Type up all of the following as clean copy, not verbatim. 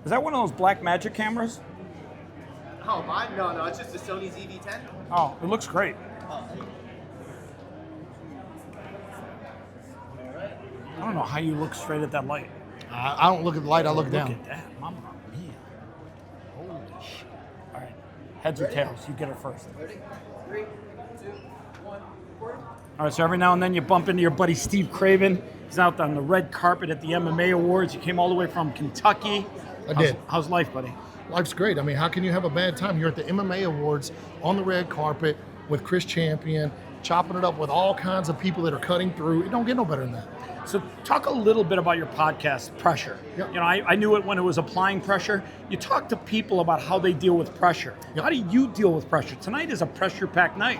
Is that one of those black magic cameras? Oh, mine? No, it's just a Sony ZV-10. Oh, it looks great. I don't know how you look straight at that light. I don't look at the light, I look down. Look at that, mama mia. Holy shit. All right, heads or tails, you get it first. Ready? 3, 2, 1, record. All right, so every now and then you bump into your buddy Steve Craven. He's out on the red carpet at the MMA Awards. You came all the way from Kentucky. I did. How's life, buddy? Life's great. I mean, how can you have a bad time? You're at the MMA Awards on the red carpet with Chris Champion, chopping it up with all kinds of people that are cutting through. It don't get no better than that. So talk a little bit about your podcast, Pressure. Yep. You know, I knew it when it was Applying Pressure. You talk to people about how they deal with pressure. Yep. How do you deal with pressure? Tonight is a pressure-packed night.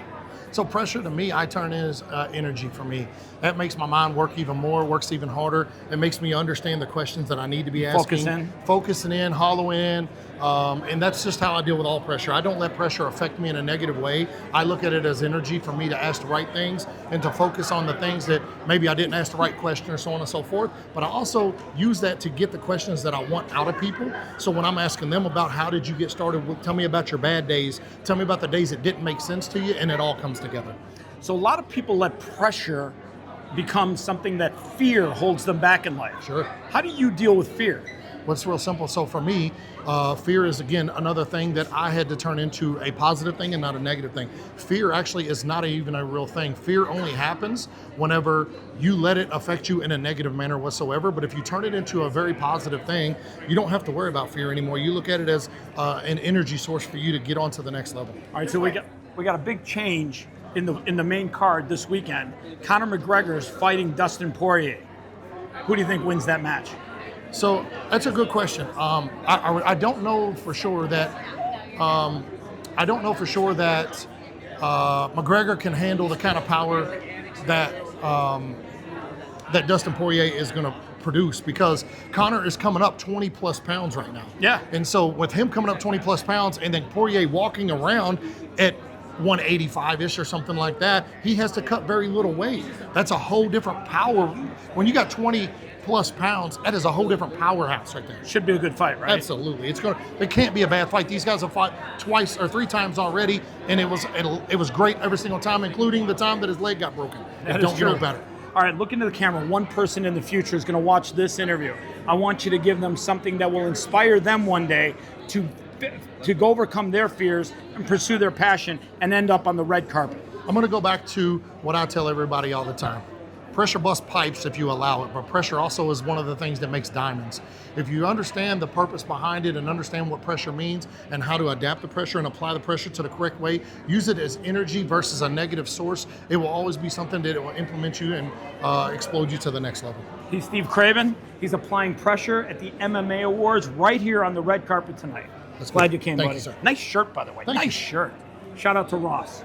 So pressure to me, I turn in as energy for me. That makes my mind work even more, works even harder. It makes me understand the questions that I need to be asking. Focusing in, hollow in. And that's just how I deal with all pressure. I don't let pressure affect me in a negative way. I look at it as energy for me to ask the right things and to focus on the things that maybe I didn't ask the right question or so on and so forth. But I also use that to get the questions that I want out of people. So when I'm asking them about how did you get started, tell me about your bad days, tell me about the days that didn't make sense to you, and it all comes together. So a lot of people let pressure become something that fear holds them back in life. Sure. How do you deal with fear? Well, it's real simple. So for me, fear is, again, another thing that I had to turn into a positive thing and not a negative thing. Fear actually is not even a real thing. Fear only happens whenever you let it affect you in a negative manner whatsoever. But if you turn it into a very positive thing, you don't have to worry about fear anymore. You look at it as an energy source for you to get on to the next level. All right, so we got a big change in the main card this weekend. Conor McGregor is fighting Dustin Poirier. Who do you think wins that match? So that's a good question. I don't know for sure that McGregor can handle the kind of power that that Dustin Poirier is going to produce, because Conor is coming up 20 plus pounds right now. Yeah. And so with him coming up 20 plus pounds and then Poirier walking around at 185-ish or something like that, he has to cut very little weight. That's a whole different power. When you got 20 plus pounds, that is a whole different powerhouse right there. Should be a good fight, right? Absolutely. It can't be a bad fight. These guys have fought twice or three times already, and it was great every single time, including the time that his leg got broken. That Don't is get no true. better. All right, look into the camera. One person in the future is going to watch this interview. I want you to give them something that will inspire them one day to go overcome their fears and pursue their passion and end up on the red carpet. I'm going to go back to what I tell everybody all the time. Pressure busts pipes if you allow it, but pressure also is one of the things that makes diamonds. If you understand the purpose behind it and understand what pressure means and how to adapt the pressure and apply the pressure to the correct way, use it as energy versus a negative source, it will always be something that it will implement you and explode you to the next level. He's Steve Craven. He's applying pressure at the MMA Awards right here on the red carpet tonight. That's Glad good. you came, Thank buddy. you, sir. Nice shirt, by the way. Thank nice you. shirt. Shout out to Ross.